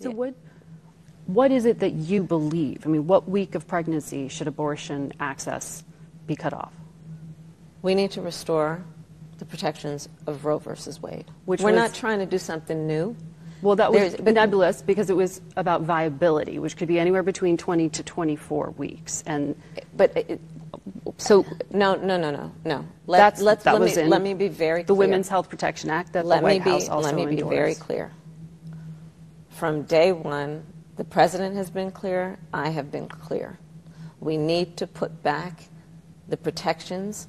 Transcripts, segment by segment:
So what is it that you believe? I mean, what week of pregnancy should abortion access be cut off? We need to restore the protections of Roe versus Wade. We're not trying to do something new. Well, that was nebulous because it was about viability, which could be anywhere between 20 to 24 weeks. So no. Let me be very clear. The Women's Health Protection Act that the White House also endorsed. Let me be very clear. From day one, the president has been clear. I have been clear. We need to put back the protections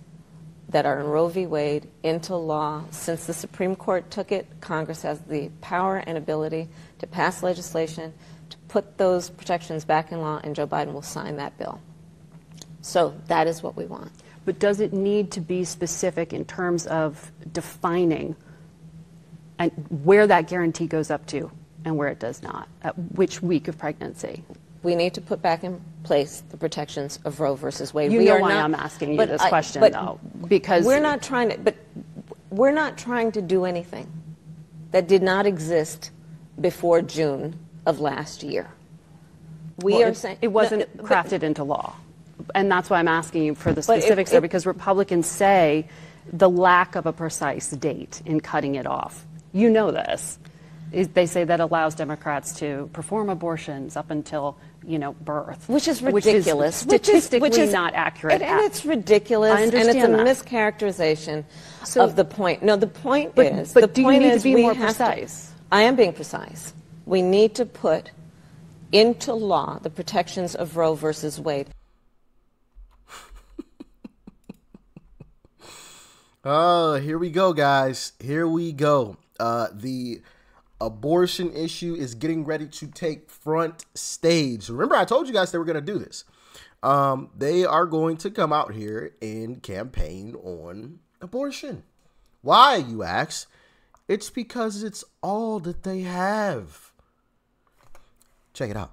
that are in Roe v. Wade into law. Since the Supreme Court took it, Congress has the power and ability to pass legislation to put those protections back in law, and Joe Biden will sign that bill. So that is what we want. But does it need to be specific in terms of defining and where that guarantee goes up to and where it does not? At which week of pregnancy? We need to put back in place the protections of Roe versus Wade. You know why I'm asking you this question, though, because we're not trying to do anything that did not exist before June of last year. It wasn't crafted into law, and that's why I'm asking you for the specifics there, because Republicans say the lack of a precise date in cutting it off. You know this. They say that allows Democrats to perform abortions up until, birth. Which is ridiculous. Which is statistically not accurate. And it's ridiculous. I understand and it's a mischaracterization of the point. No, the point is... But do you need to be more precise? I am being precise. We need to put into law the protections of Roe versus Wade. Oh, here we go, guys. Here we go. The abortion issue is getting ready to take front stage. Remember, I told you guys they were going to do this. They are going to come out here and campaign on abortion. Why, you ask? It's because it's all that they have. Check it out.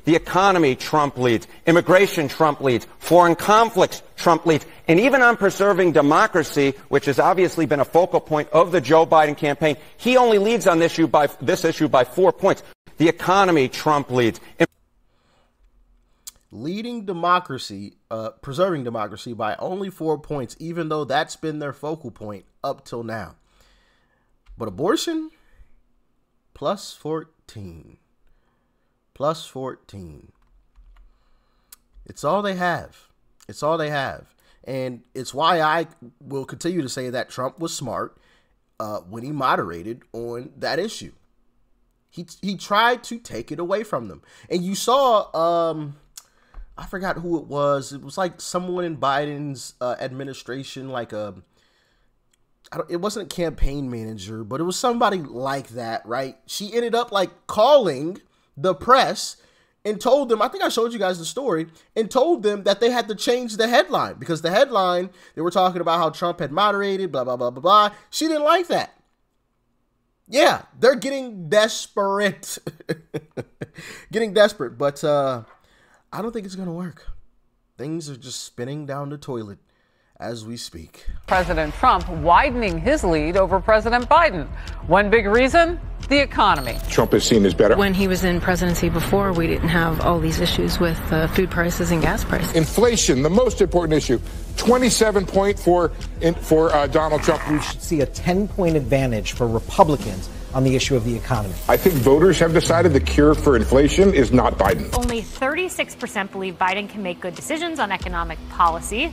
The economy, Trump leads. Immigration, Trump leads. Foreign conflicts, Trump leads. And even on preserving democracy, which has obviously been a focal point of the Joe Biden campaign, he only leads on this issue by 4 points. The economy, Trump leads. Leading democracy, preserving democracy by only 4 points, even though that's been their focal point up till now. But abortion, plus 14. Plus 14. It's all they have. It's all they have. And it's why I will continue to say that Trump was smart when he moderated on that issue. He tried to take it away from them. And you saw, I forgot who it was. It was like someone in Biden's administration, it wasn't a campaign manager, but it was somebody like that, right? She ended up calling the press and told them, I think I showed you guys the story, and told them that they had to change the headline because the headline, they were talking about how Trump had moderated, blah, blah, blah, blah, blah. She didn't like that. Yeah, they're getting desperate. Getting desperate, but I don't think it's going to work. Things are just spinning down the toilet as we speak. President Trump widening his lead over President Biden. One big reason, the economy. Trump is seen as better. When he was in presidency before, we didn't have all these issues with food prices and gas prices. Inflation, the most important issue. 27 point for Donald Trump. We should see a 10-point advantage for Republicans on the issue of the economy. I think voters have decided the cure for inflation is not Biden. Only 36% believe Biden can make good decisions on economic policy.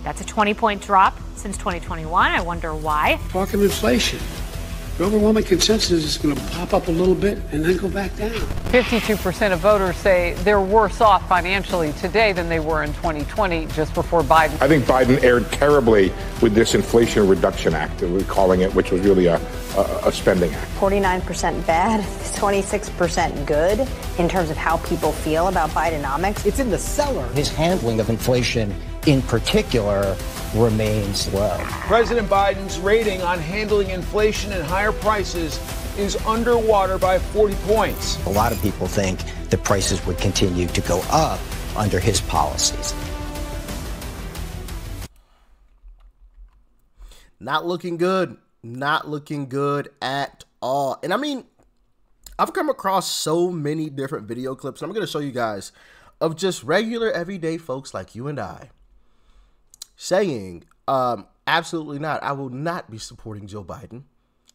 That's a 20-point drop since 2021. I wonder why. Talking inflation. The overwhelming consensus is going to pop up a little bit and then go back down. 52% of voters say they're worse off financially today than they were in 2020, just before Biden. I think Biden erred terribly with this Inflation Reduction Act, we're calling it, which was really a spending act. 49% bad, 26% good in terms of how people feel about Bidenomics. It's in the cellar. His handling of inflation in particular remains low. President Biden's rating on handling inflation and higher prices is underwater by 40 points. A lot of people think that prices would continue to go up under his policies. Not looking good. Not looking good at all. And I mean, I've come across so many different video clips. I'm going to show you guys of just regular everyday folks like you and I saying, absolutely not. I will not be supporting Joe Biden.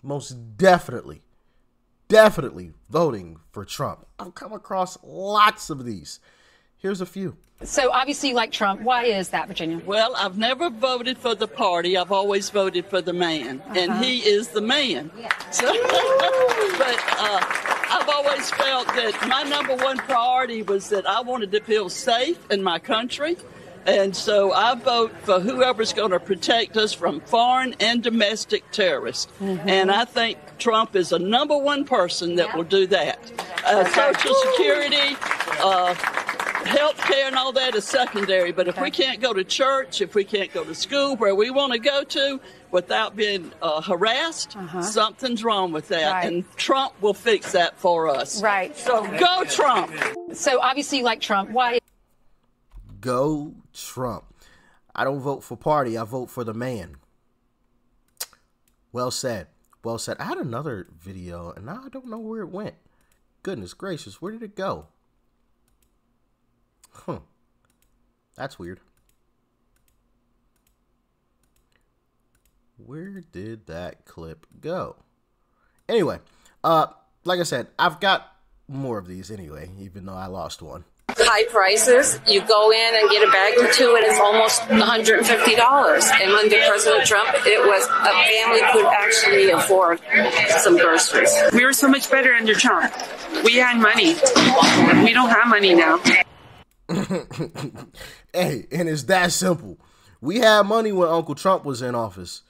Most definitely voting for Trump. I've come across lots of these. Here's a few. So obviously you like Trump. Why is that, Virginia? Well, I've never voted for the party. I've always voted for the man, and he is the man. Yeah. So, but I've always felt that my number one priority was that I wanted to feel safe in my country. And so I vote for whoever's going to protect us from foreign and domestic terrorists. And I think Trump is the number one person that will do that. Social Security, health care and all that is secondary. But if we can't go to church, if we can't go to school where we want to go to without being harassed, something's wrong with that. Right. And Trump will fix that for us. Right. So go Trump. So obviously you like Trump. Why? Go Trump. I don't vote for party. I vote for the man. Well said. Well said. I had another video and now I don't know where it went. Goodness gracious. Where did it go? That's weird. Where did that clip go? Anyway, like I said, I've got more of these anyway, even though I lost one. High prices, you go in and get a bag or two and it's almost $150. And under President Trump, it was a family could actually afford some groceries. We were so much better under Trump. We had money. We don't have money now. Hey, and it's that simple. We had money when Uncle Trump was in office.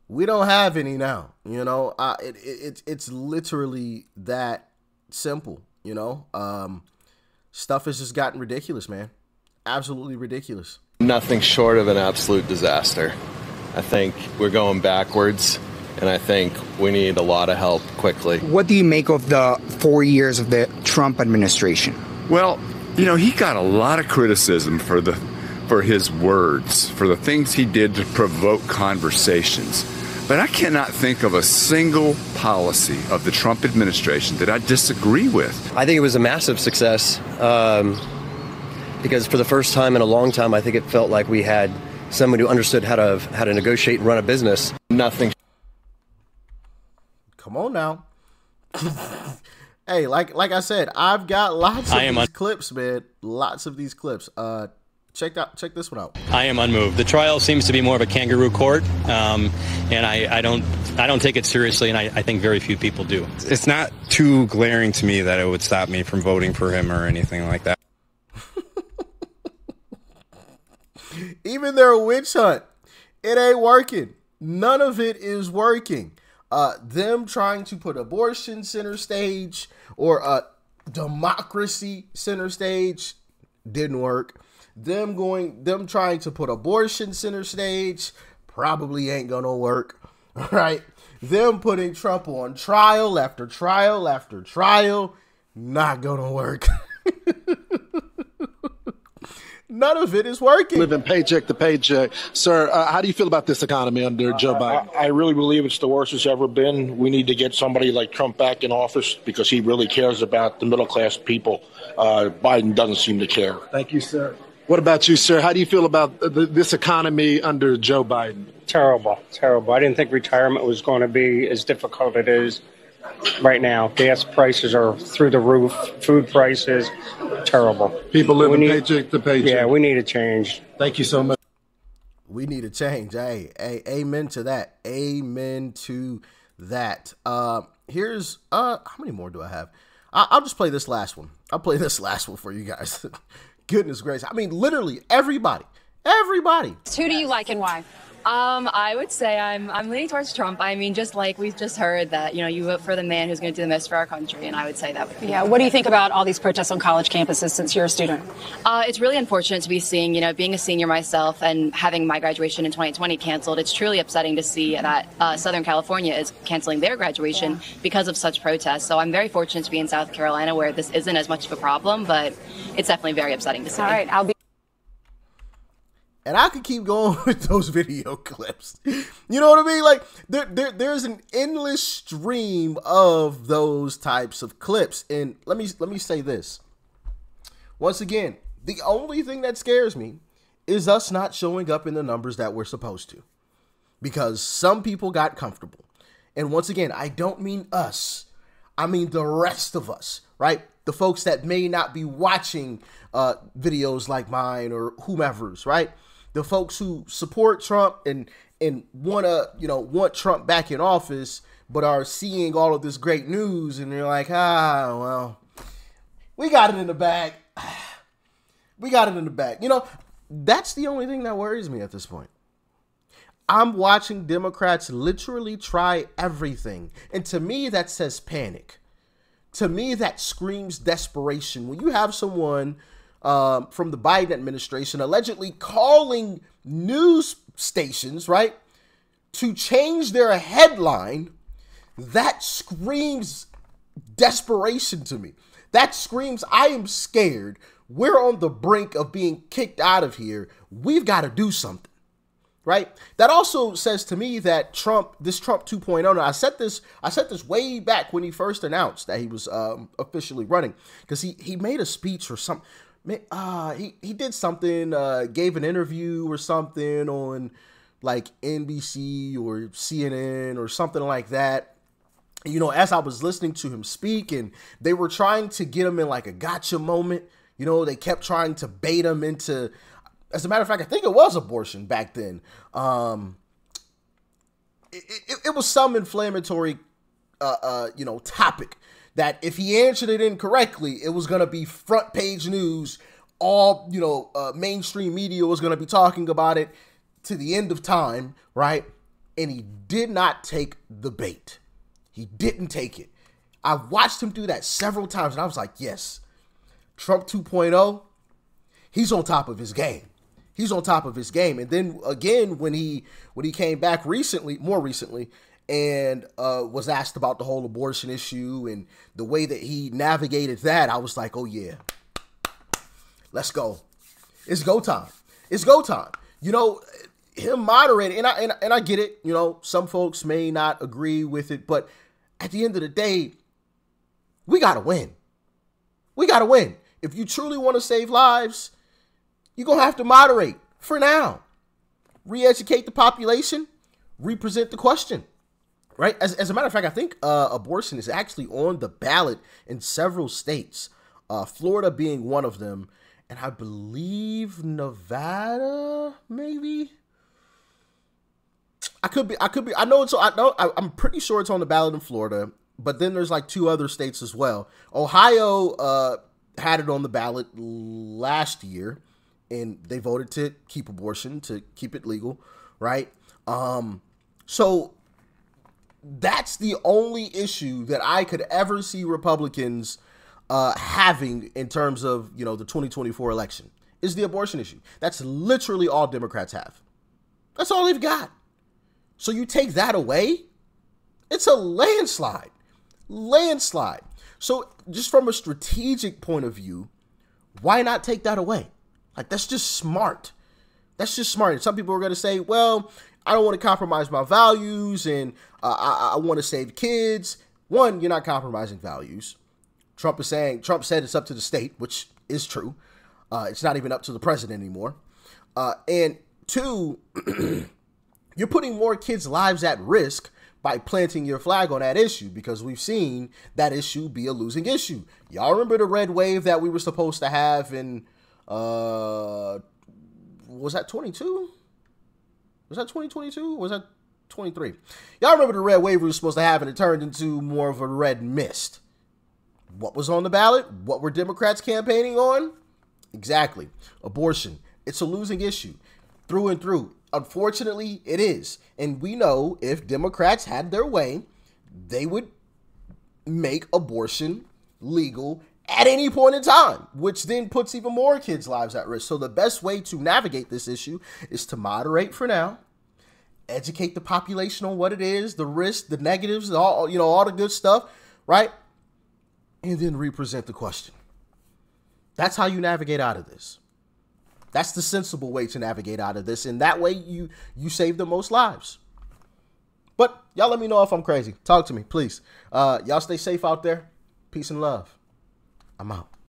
We don't have any now. You know, it's literally that simple. You know, stuff has just gotten ridiculous, man. Absolutely ridiculous. Nothing short of an absolute disaster. I think we're going backwards, and I think we need a lot of help quickly. What do you make of the 4 years of the Trump administration? Well, you know, he got a lot of criticism for his words, for the things he did to provoke conversations. But I cannot think of a single policy of the Trump administration that I disagree with. I think it was a massive success because for the first time in a long time, I think it felt like we had someone who understood how to negotiate and run a business. Nothing. Come on now. Hey, like I said, I've got lots of these clips, man. Lots of these clips. Check this one out. I am unmoved. The trial seems to be more of a kangaroo court, and I don't take it seriously, and I think very few people do. It's not too glaring to me that it would stop me from voting for him or anything like that. Even their witch hunt, it ain't working. None of it is working. Them trying to put abortion center stage or democracy center stage didn't work. Them trying to put abortion center stage probably ain't gonna work, right? Them putting Trump on trial after trial after trial, not gonna work. None of it is working. Living paycheck to paycheck. Sir, how do you feel about this economy under Joe Biden? I really believe it's the worst it's ever been. We need to get somebody like Trump back in office because he really cares about the middle class people. Biden doesn't seem to care. Thank you, sir. What about you, sir? How do you feel about this economy under Joe Biden? Terrible, terrible. I didn't think retirement was going to be as difficult as it is right now. Gas prices are through the roof. Food prices, terrible. People living paycheck to paycheck. Yeah, we need a change. Thank you so much. We need a change. Hey, amen to that. Amen to that. Here's how many more do I have? I'll just play this last one. I'll play this last one for you guys. Goodness gracious. I mean, literally everybody. Who do you like and why? I would say I'm leaning towards Trump. I mean, just like we've just heard that, you know, you vote for the man who's going to do the most for our country, and I would say that would be. Yeah. What do you think about all these protests on college campuses since you're a student? It's really unfortunate to be seeing, you know, being a senior myself and having my graduation in 2020 canceled. It's truly upsetting to see that Southern California is canceling their graduation because of such protests. So I'm very fortunate to be in South Carolina where this isn't as much of a problem, but it's definitely very upsetting to see. All right. I'll be. And I could keep going with those video clips. You know what I mean? Like there's an endless stream of those types of clips. And let me say this. Once again, the only thing that scares me is us not showing up in the numbers that we're supposed to. Because some people got comfortable. And once again, I don't mean us. I mean the rest of us, right? The folks that may not be watching videos like mine or whomever's, right? The folks who support Trump and want Trump back in office, but are seeing all of this great news and they're like, well, we got it in the bag. We got it in the bag. You know, that's the only thing that worries me at this point. I'm watching Democrats literally try everything. And to me, that says panic. To me, that screams desperation. When you have someone from the Biden administration allegedly calling news stations, right, to change their headline, that screams desperation to me. That screams, I am scared. We're on the brink of being kicked out of here. We've got to do something. Right. That also says to me that this Trump 2.0. And I said this way back when he first announced that he was officially running, because he made a speech or something. He did something, gave an interview or something on like NBC or CNN or something like that. You know, as I was listening to him speak, and they were trying to get him in like a gotcha moment. You know, they kept trying to bait him into. As a matter of fact, I think it was abortion back then. It was some inflammatory, topic that if he answered it incorrectly, it was going to be front page news. All, mainstream media was going to be talking about it to the end of time, right? And he did not take the bait. He didn't take it. I watched him do that several times, and I was like, yes, Trump 2.0, he's on top of his game. He's on top of his game. And then again, when he came back more recently, and was asked about the whole abortion issue and the way that he navigated that, I was like, oh yeah, let's go. It's go time. It's go time. You know, him moderating, and I get it. You know, some folks may not agree with it, but at the end of the day, we gotta win. We gotta win. If you truly want to save lives, you're going to have to moderate for now. Re-educate the population. Represent the question. Right? As a matter of fact, I think abortion is actually on the ballot in several states. Florida being one of them. And I believe Nevada, maybe? I could be. I'm pretty sure it's on the ballot in Florida. But then there's like 2 other states as well. Ohio had it on the ballot last year. And they voted to keep abortion, to keep it legal, right? So that's the only issue that I could ever see Republicans having in terms of, the 2024 election, is the abortion issue. That's literally all Democrats have. That's all they've got. So you take that away, it's a landslide. Landslide. So just from a strategic point of view, why not take that away? Like, that's just smart. That's just smart. And some people are going to say, well, I don't want to compromise my values, and I want to save kids. One, you're not compromising values. Trump said it's up to the state, which is true. It's not even up to the president anymore. And 2, you're putting more kids' lives at risk by planting your flag on that issue, because we've seen that issue be a losing issue. Y'all remember the red wave that we were supposed to have in... was that 22? Was that 2022? Was that 23? Y'all remember the red wave we were supposed to have, and it turned into more of a red mist. What was on the ballot? What were Democrats campaigning on? Exactly. Abortion. It's a losing issue through and through. Unfortunately, it is. And we know if Democrats had their way, they would make abortion legal at any point in time, which then puts even more kids' lives at risk. So the best way to navigate this issue is to moderate for now, educate the population on what it is, the risks, the negatives, all the good stuff, right? And then represent the question. That's how you navigate out of this. That's the sensible way to navigate out of this. And that way you save the most lives. But y'all let me know if I'm crazy. Talk to me, please. Y'all stay safe out there. Peace and love. I'm out.